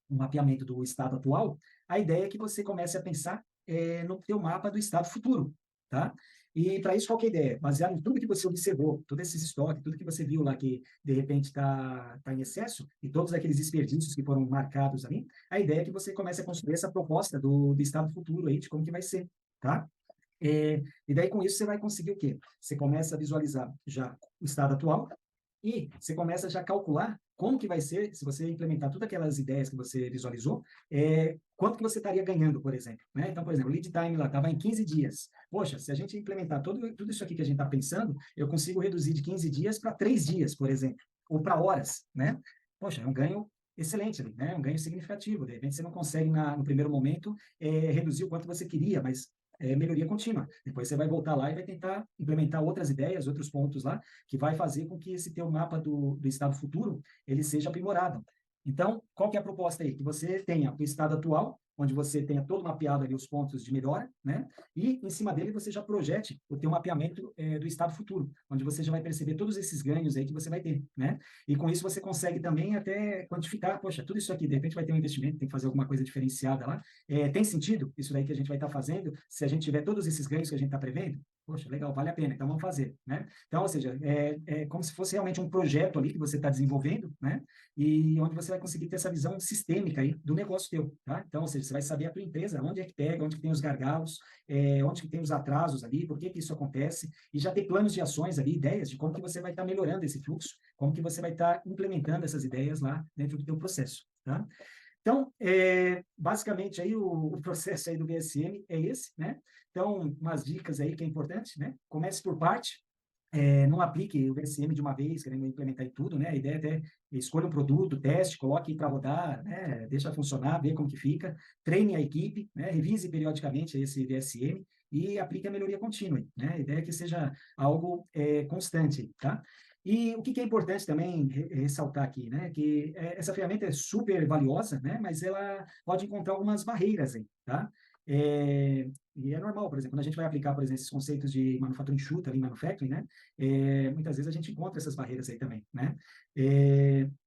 um mapeamento do estado atual, a ideia é que você comece a pensar no teu mapa do estado futuro, tá? E para isso, qual que é a ideia? Baseado em tudo que você observou, todos esses estoques, tudo que você viu lá que de repente está em excesso, e todos aqueles desperdícios que foram marcados ali, a ideia é que você comece a construir essa proposta do estado futuro aí, de como que vai ser, tá? E daí, com isso, você vai conseguir o quê? Você começa a visualizar já o estado atual, e você começa já a calcular como que vai ser, se você implementar todas aquelas ideias que você visualizou, quanto que você estaria ganhando, por exemplo. Né? Então, por exemplo, o lead time lá estava em 15 dias. Poxa, se a gente implementar tudo isso aqui que a gente está pensando, eu consigo reduzir de 15 dias para 3 dias, por exemplo, ou para horas. Né? Poxa, é um ganho excelente, né? É um ganho significativo. De repente, você não consegue, no primeiro momento, reduzir o quanto você queria, mas melhoria contínua. Depois você vai voltar lá e vai tentar implementar outras ideias, outros pontos lá, que vai fazer com que esse teu mapa do estado futuro, ele seja aprimorado. Então, qual que é a proposta aí? Que você tenha o estado atual, onde você tenha todo mapeado ali os pontos de melhora, né? E em cima dele você já projete o teu mapeamento do estado futuro, onde você já vai perceber todos esses ganhos aí que você vai ter, né? E com isso você consegue também até quantificar, poxa, tudo isso aqui, de repente vai ter um investimento, tem que fazer alguma coisa diferenciada lá. Tem sentido isso daí que a gente vai estar fazendo, se a gente tiver todos esses ganhos que a gente está prevendo? Poxa, legal, vale a pena, então vamos fazer, né? Então, ou seja, é como se fosse realmente um projeto ali que você está desenvolvendo, né? E onde você vai conseguir ter essa visão sistêmica aí do negócio teu, tá? Então, ou seja, você vai saber a tua empresa, onde é que pega, onde que tem os gargalos, onde que tem os atrasos ali, por que que isso acontece, e já ter planos de ações ali, ideias de como que você vai estar melhorando esse fluxo, como que você vai estar implementando essas ideias lá dentro do teu processo, tá? Então, basicamente, aí o processo aí do VSM é esse, né? Então, umas dicas aí que é importante, né? Comece por parte, não aplique o VSM de uma vez, querendo implementar em tudo, né? A ideia é até escolha um produto, teste, coloque para rodar, né? Deixa funcionar, vê como que fica, treine a equipe, né? Revise periodicamente esse VSM e aplique a melhoria contínua, né? A ideia é que seja algo constante, tá? E o que é importante também ressaltar aqui, né? Que essa ferramenta é super valiosa, né? Mas ela pode encontrar algumas barreiras aí, tá? E é normal, por exemplo, quando a gente vai aplicar, por exemplo, esses conceitos de manufatura enxuta, lean manufacturing, né? Muitas vezes a gente encontra essas barreiras aí também, né?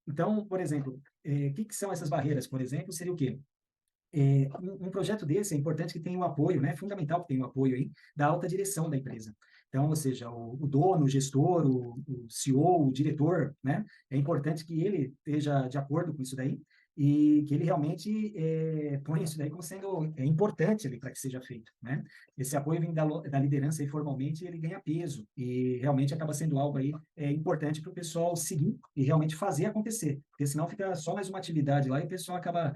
Então, por exemplo, o que são essas barreiras, por exemplo, seria o quê? Um projeto desse é importante que tenha o apoio, né? É fundamental que tenha o apoio aí da alta direção da empresa. Então, ou seja, o dono, o gestor, o CEO, o diretor, né? É importante que ele esteja de acordo com isso daí e que ele realmente ponha isso daí como sendo importante para que seja feito, né? Esse apoio vem da liderança aí formalmente, ele ganha peso e realmente acaba sendo algo aí importante para o pessoal seguir e realmente fazer acontecer, porque senão fica só mais uma atividade lá e o pessoal acaba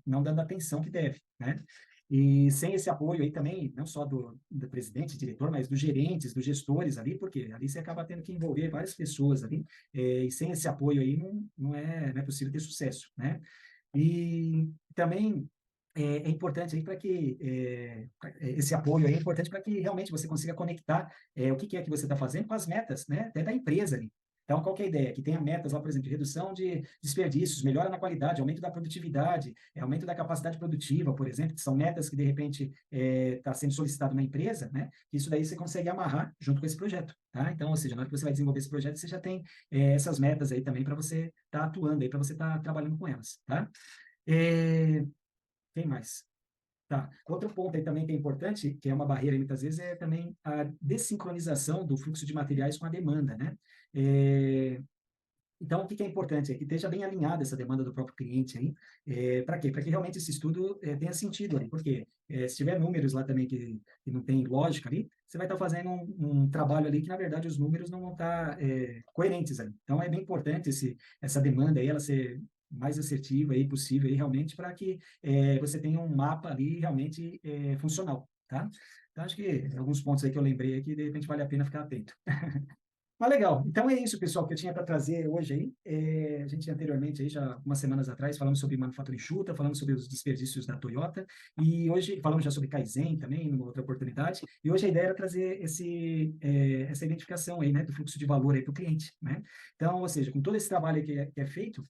não dando a atenção que deve, né? E sem esse apoio aí também, não só do presidente, diretor, mas dos gerentes, dos gestores ali, porque ali você acaba tendo que envolver várias pessoas ali, e sem esse apoio aí não é possível ter sucesso, né? E também é importante aí para que esse apoio aí é importante para que realmente você consiga conectar o que é que você está fazendo com as metas, né, até da empresa ali. Então, qual que é a ideia? Que tenha metas lá, por exemplo, de redução de desperdícios, melhora na qualidade, aumento da produtividade, aumento da capacidade produtiva, por exemplo, que são metas que, de repente, está sendo solicitado na empresa, né? Isso daí você consegue amarrar junto com esse projeto, tá? Então, ou seja, na hora que você vai desenvolver esse projeto, você já tem essas metas aí também para você estar atuando aí, para você estar trabalhando com elas, tá? Quem mais? Tá. Outro ponto aí também que é importante, que é uma barreira muitas vezes, é também a dessincronização do fluxo de materiais com a demanda, né? Então, o que é importante é que esteja bem alinhada essa demanda do próprio cliente aí. Para quê? Para que realmente esse estudo tenha sentido ali. Porque se tiver números lá também que não tem lógica ali, você vai estar fazendo um trabalho ali que, na verdade, os números não vão estar coerentes ali. Então, é bem importante essa demanda aí, ela ser mais assertiva aí possível aí realmente para que você tenha um mapa ali realmente funcional, tá? Então, acho que alguns pontos aí que eu lembrei aqui, de repente vale a pena ficar atento. Mas legal. Então é isso, pessoal, que eu tinha para trazer hoje aí. A gente anteriormente, aí, já umas semanas atrás, falamos sobre manufatura enxuta, falamos sobre os desperdícios da Toyota, e hoje falamos já sobre Kaizen também, numa outra oportunidade, e hoje a ideia era trazer essa identificação aí, né, do fluxo de valor aí para o cliente, né? Então, ou seja, com todo esse trabalho que é feito,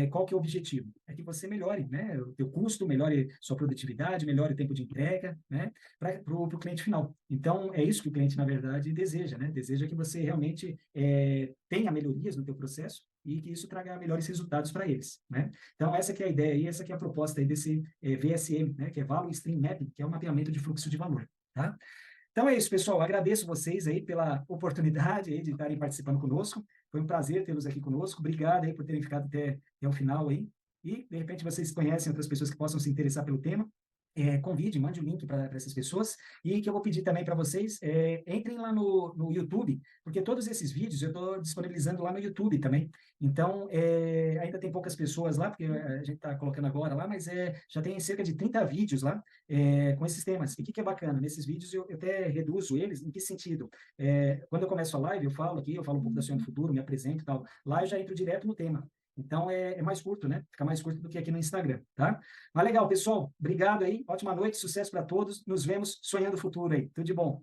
qual que é o objetivo? É que você melhore, né, o teu custo, melhore sua produtividade, melhore o tempo de entrega, né, para o cliente final. Então, é isso que o cliente, na verdade, deseja, né? Deseja que você realmente tenha melhorias no teu processo e que isso traga melhores resultados para eles, né? Então, essa que é a ideia e essa que é a proposta aí desse VSM, né? Que é Value Stream Mapping, que é o mapeamento de fluxo de valor, tá? Então é isso, pessoal. Agradeço vocês aí pela oportunidade aí de estarem participando conosco. Foi um prazer tê-los aqui conosco. Obrigado aí por terem ficado até o final aí. E, de repente, vocês conhecem outras pessoas que possam se interessar pelo tema. Convide, mande o link para essas pessoas. E que eu vou pedir também para vocês, entrem lá no YouTube, porque todos esses vídeos eu estou disponibilizando lá no YouTube também. Então, ainda tem poucas pessoas lá, porque a gente está colocando agora lá, mas já tem cerca de 30 vídeos lá com esses temas. E o que é bacana? Nesses vídeos eu até reduzo eles, em que sentido? Quando eu começo a live, eu falo aqui, eu falo um pouco da Sonhando Futuro, me apresento e tal. Lá eu já entro direto no tema. Então, é mais curto, né? Fica mais curto do que aqui no Instagram, tá? Mas legal, pessoal. Obrigado aí. Ótima noite, sucesso para todos. Nos vemos sonhando o futuro aí. Tudo de bom.